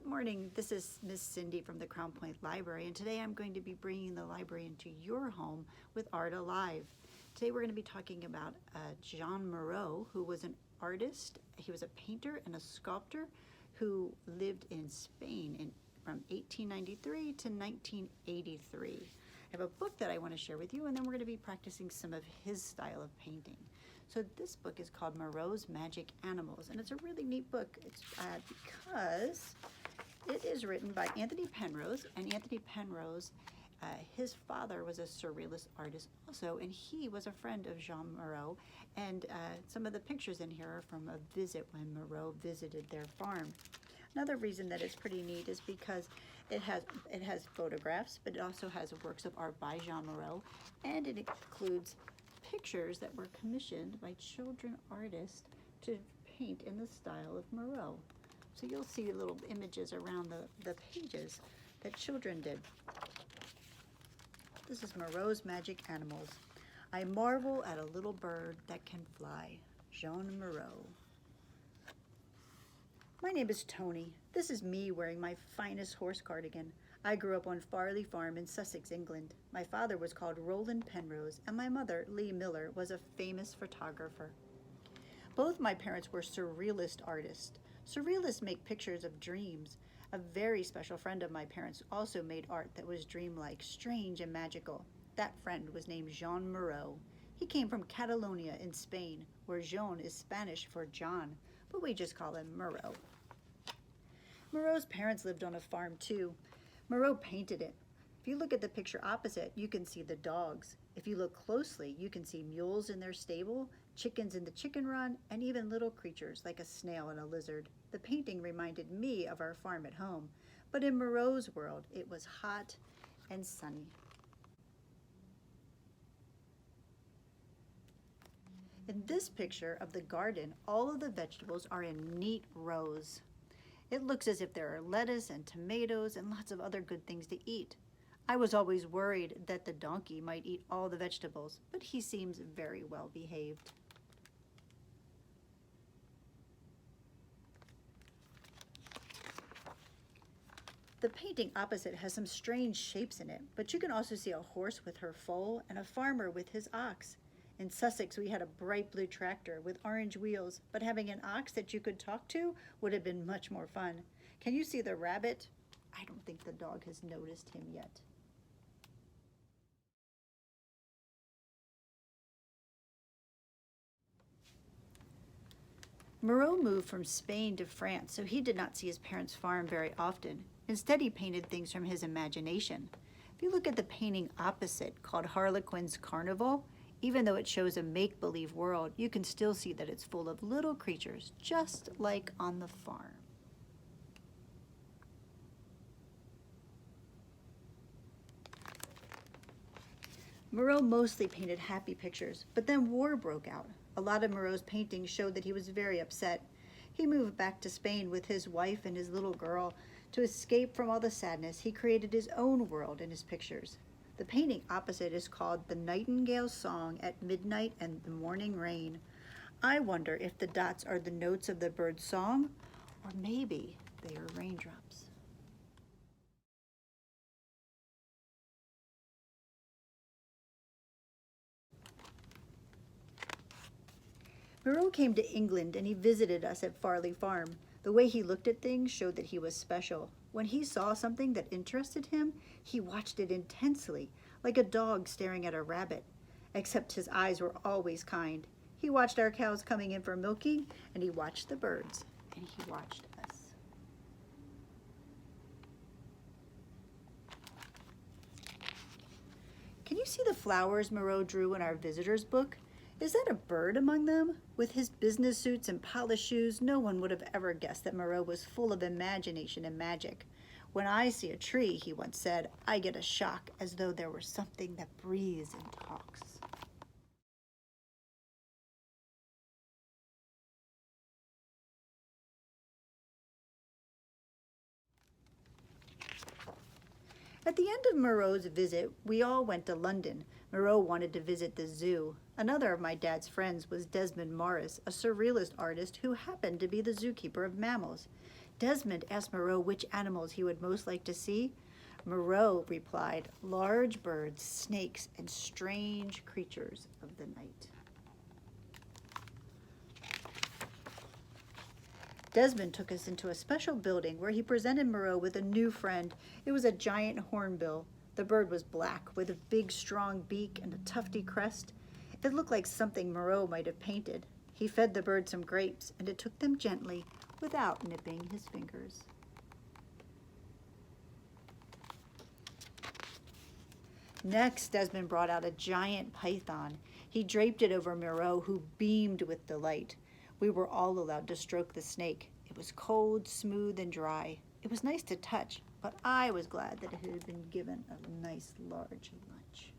Good morning. This is Miss Cindy from the Crown Point Library, and today I'm going to be bringing the library into your home with Art Alive. Today we're going to be talking about Joan Miro, who was an artist. He was a painter and a sculptor who lived in Spain from 1893 to 1983. I have a book that I want to share with you, and then we're going to be practicing some of his style of painting. So this book is called Moreau's Magic Animals, and it's a really neat book. It's because it is written by Anthony Penrose, and Anthony Penrose, his father was a surrealist artist also, and he was a friend of Joan Miro, and some of the pictures in here are from a visit when Moreau visited their farm. Another reason that it's pretty neat is because it has photographs, but it also has works of art by Joan Miro, and it includes pictures that were commissioned by children artists to paint in the style of Moreau. So you'll see little images around the pages that children did. This is Moreau's Magic Animals. I marvel at a little bird that can fly. Joan Miro. My name is Tony. This is me wearing my finest horse cardigan. I grew up on Farley Farm in Sussex, England. My father was called Roland Penrose, and my mother, Lee Miller, was a famous photographer. Both my parents were surrealist artists. Surrealists make pictures of dreams. A very special friend of my parents also made art that was dreamlike, strange, and magical. That friend was named Joan Miro. He came from Catalonia in Spain, where Joan is Spanish for John, but we just call him Moreau. Moreau's parents lived on a farm too. Moreau painted it. If you look at the picture opposite, you can see the dogs. If you look closely, you can see mules in their stable, chickens in the chicken run, and even little creatures like a snail and a lizard. The painting reminded me of our farm at home, but in Moreau's world, it was hot and sunny. In this picture of the garden, all of the vegetables are in neat rows. It looks as if there are lettuce and tomatoes and lots of other good things to eat. I was always worried that the donkey might eat all the vegetables, but he seems very well behaved. The painting opposite has some strange shapes in it, but you can also see a horse with her foal and a farmer with his ox. In Sussex, we had a bright blue tractor with orange wheels, but having an ox that you could talk to would have been much more fun. Can you see the rabbit? I don't think the dog has noticed him yet. Moreau moved from Spain to France, so he did not see his parents' farm very often. Instead, he painted things from his imagination. If you look at the painting opposite, called Harlequin's Carnival, even though it shows a make-believe world, you can still see that it's full of little creatures, just like on the farm. Moreau mostly painted happy pictures, but then war broke out. A lot of Moreau's paintings showed that he was very upset. He moved back to Spain with his wife and his little girl. To escape from all the sadness, he created his own world in his pictures. The painting opposite is called The Nightingale's Song at Midnight and the Morning Rain. I wonder if the dots are the notes of the bird's song, or maybe they are raindrops. Moreau came to England and he visited us at Farley Farm. The way he looked at things showed that he was special. When he saw something that interested him, he watched it intensely, like a dog staring at a rabbit, except his eyes were always kind. He watched our cows coming in for milking, and he watched the birds, and he watched us. Can you see the flowers Moreau drew in our visitor's book? Is that a bird among them? With his business suits and polished shoes, no one would have ever guessed that Moreau was full of imagination and magic. When I see a tree, he once said, I get a shock as though there were something that breathes and talks. At the end of Moreau's visit, we all went to London. Moreau wanted to visit the zoo. Another of my dad's friends was Desmond Morris, a surrealist artist who happened to be the zookeeper of mammals. Desmond asked Moreau which animals he would most like to see. Moreau replied, large birds, snakes, and strange creatures of the night. Desmond took us into a special building where he presented Moreau with a new friend. It was a giant hornbill. The bird was black with a big, strong beak and a tufty crest. It looked like something Moreau might have painted. He fed the bird some grapes, and it took them gently without nipping his fingers. Next, Desmond brought out a giant python. He draped it over Moreau, who beamed with delight. We were all allowed to stroke the snake. It was cold, smooth, and dry. It was nice to touch, but I was glad that it had been given a nice large lunch.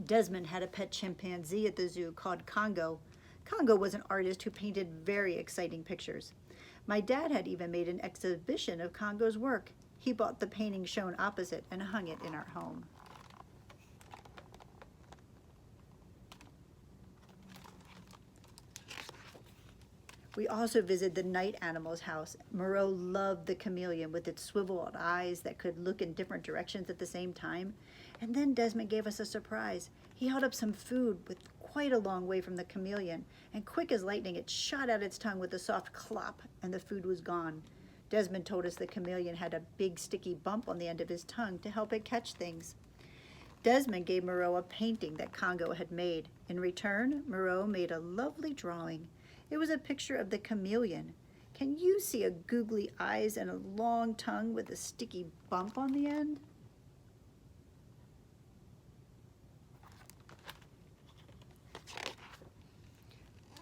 Desmond had a pet chimpanzee at the zoo called Congo. Congo was an artist who painted very exciting pictures. My dad had even made an exhibition of Congo's work. He bought the painting shown opposite and hung it in our home. We also visited the night animal's house. Moreau loved the chameleon with its swiveled eyes that could look in different directions at the same time. And then Desmond gave us a surprise. He held up some food with quite a long way from the chameleon, and quick as lightning it shot out its tongue with a soft clop, and the food was gone. Desmond told us the chameleon had a big sticky bump on the end of his tongue to help it catch things. Desmond gave Moreau a painting that Congo had made. In return, Moreau made a lovely drawing. It was a picture of the chameleon. Can you see a googly eyes and a long tongue with a sticky bump on the end?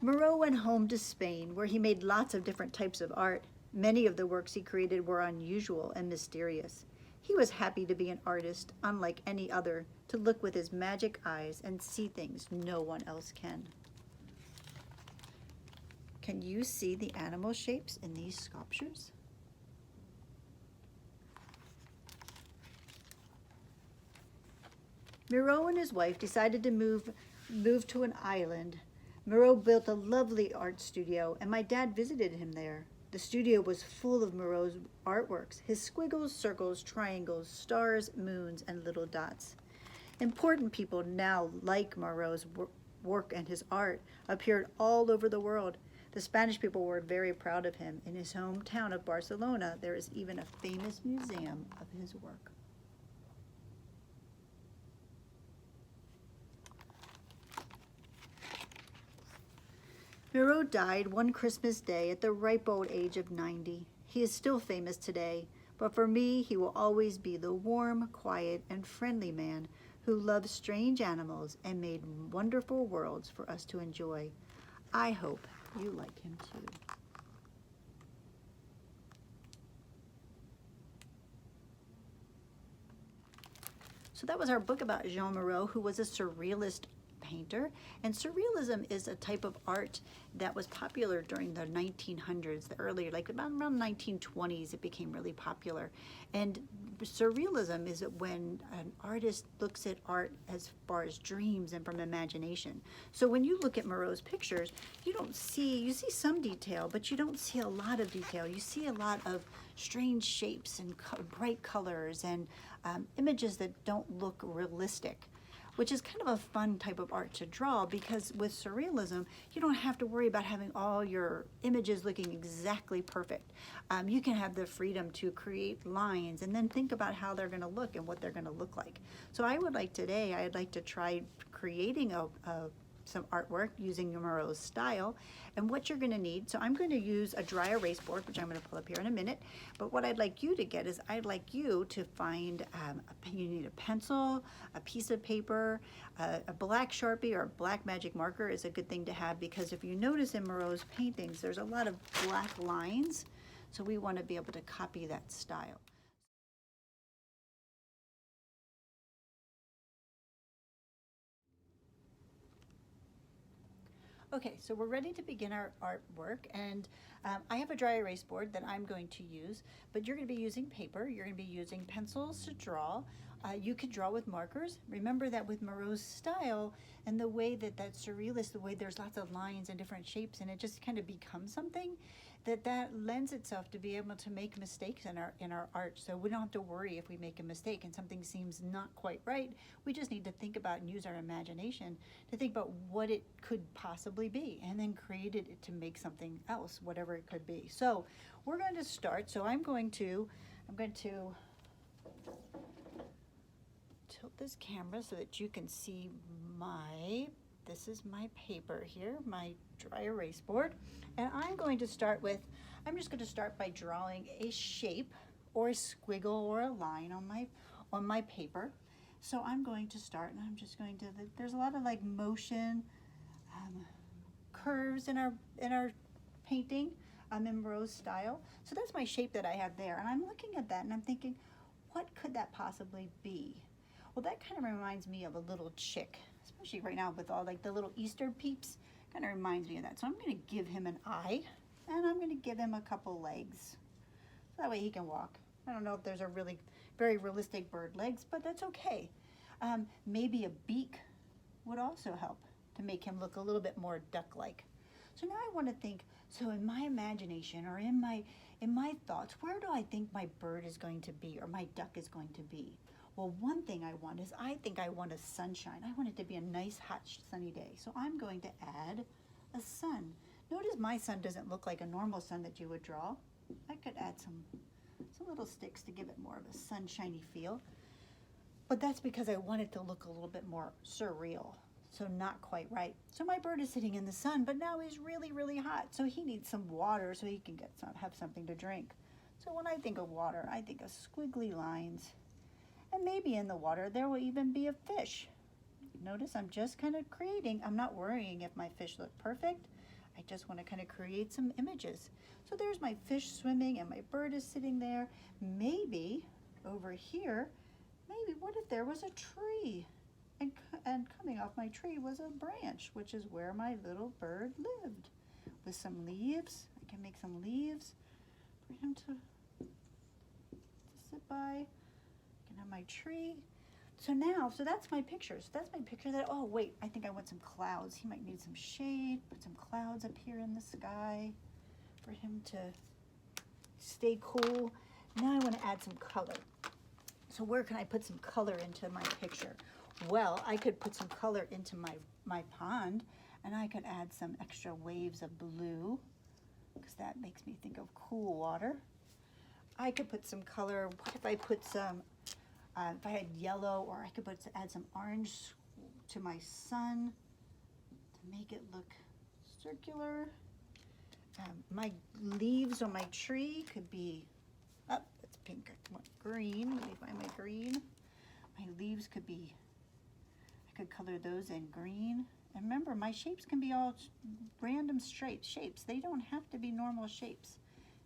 Moreau went home to Spain, where he made lots of different types of art. Many of the works he created were unusual and mysterious. He was happy to be an artist, unlike any other, to look with his magic eyes and see things no one else can. Can you see the animal shapes in these sculptures? Moreau and his wife decided to move to an island. Moreau built a lovely art studio, and my dad visited him there. The studio was full of Moreau's artworks, his squiggles, circles, triangles, stars, moons, and little dots. Important people now, like Moreau's work and his art, appeared all over the world. The Spanish people were very proud of him. In his hometown of Barcelona, there is even a famous museum of his work. Moreau died one Christmas day at the ripe old age of 90. He is still famous today, but for me, he will always be the warm, quiet, and friendly man who loved strange animals and made wonderful worlds for us to enjoy. I hope you like him too. So that was our book about Joan Miro, who was a surrealist painter. And surrealism is a type of art that was popular during the 1900s, the earlier, like around 1920s, it became really popular. And surrealism is when an artist looks at art as far as dreams and from imagination. So when you look at Moreau's pictures, you see some detail, but you don't see a lot of detail. You see a lot of strange shapes and bright colors and images that don't look realistic, which is kind of a fun type of art to draw, because with surrealism, you don't have to worry about having all your images looking exactly perfect. You can have the freedom to create lines and then think about how they're gonna look and what they're gonna look like. So I'd like to try creating some artwork using Moreau's style, and what you're gonna need. So I'm going to use a dry erase board, which I'm gonna pull up here in a minute, but what I'd like you to get is I'd like you to find, you need a pencil, a piece of paper, a black Sharpie or a black magic marker is a good thing to have, because if you notice in Moreau's paintings, there's a lot of black lines, so we wanna be able to copy that style. Okay, so we're ready to begin our artwork, and I have a dry erase board that I'm going to use, but you're going to be using paper, you're going to be using pencils to draw. You could draw with markers. Remember that with Moreau's style and the way that surrealist, the way there's lots of lines and different shapes and it just kind of becomes something, that lends itself to be able to make mistakes in our art. So we don't have to worry if we make a mistake and something seems not quite right. We just need to think about and use our imagination to think about what it could possibly be and then create it to make something else, whatever it could be. So we're going to start. So I'm going to tilt this camera so that you can see this is my paper here, my dry erase board. And I'm just going to start by drawing a shape or a squiggle or a line on my paper. So I'm going to start and I'm just going to, there's a lot of like motion, curves in our painting. I'm in Moreau's style. So that's my shape that I have there. And I'm looking at that and I'm thinking, what could that possibly be? Well, that kind of reminds me of a little chick, especially right now with all like the little Easter peeps. Kind of reminds me of that. So I'm going to give him an eye and I'm going to give him a couple legs. So that way he can walk. I don't know if there's a really very realistic bird legs, but that's okay. Maybe a beak would also help to make him look a little bit more duck-like. So now I want to think, so in my imagination or in my thoughts, where do I think my bird is going to be or my duck is going to be? Well, one thing I want is I think I want a sunshine. I want it to be a nice, hot, sunny day. So I'm going to add a sun. Notice my sun doesn't look like a normal sun that you would draw. I could add some little sticks to give it more of a sunshiny feel. But that's because I want it to look a little bit more surreal. So not quite right. So my bird is sitting in the sun, but now he's really, really hot. So he needs some water so he can have something to drink. So when I think of water, I think of squiggly lines. And maybe in the water there will even be a fish. Notice I'm just kind of creating. I'm not worrying if my fish look perfect. I just want to kind of create some images. So there's my fish swimming and my bird is sitting there. Maybe over here, maybe what if there was a tree? And coming off my tree was a branch, which is where my little bird lived. With some leaves. I can make some leaves for him to sit by. On my tree. So that's my picture. So that's my picture that, oh wait, I think I want some clouds. He might need some shade, put some clouds up here in the sky for him to stay cool. Now I want to add some color. So where can I put some color into my picture? Well, I could put some color into my pond and I could add some extra waves of blue because that makes me think of cool water. I could put some color. What if I put some if I had yellow, or I could add some orange to my sun to make it look circular. My leaves on my tree could be, oh, that's pink, I want green. Let me find my green. My leaves could be, I could color those in green. And remember, my shapes can be all random shapes. They don't have to be normal shapes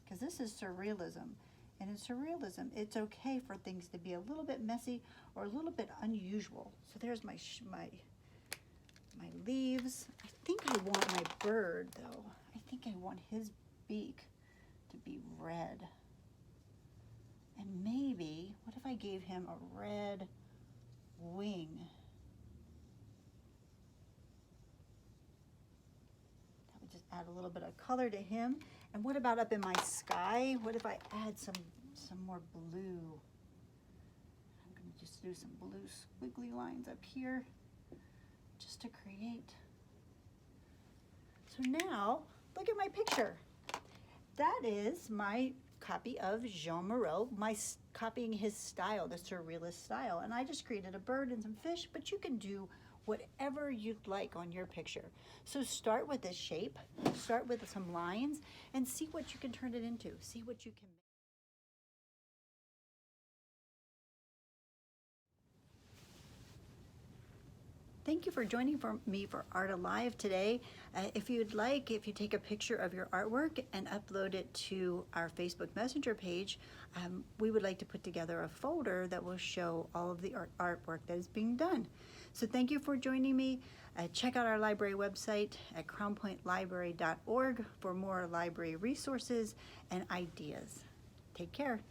because this is surrealism. And in surrealism, it's okay for things to be a little bit messy or a little bit unusual. So there's my leaves. I think I want my bird, though. I think I want his beak to be red. And maybe, what if I gave him a red wing? That would just add a little bit of color to him. And what about up in my sky? What if I add some more blue? I'm going to just do some blue squiggly lines up here just to create. So now, look at my picture. That is my copy of Joan Miro, copying his style, the surrealist style. And I just created a bird and some fish, but you can do whatever you'd like on your picture. So start with a shape, start with some lines, and see what you can turn it into. See what you can make. Thank you for joining me for Art Alive today. If you take a picture of your artwork and upload it to our Facebook Messenger page, we would like to put together a folder that will show all of the artwork that is being done. So thank you for joining me. Check out our library website at crownpointlibrary.org for more library resources and ideas. Take care.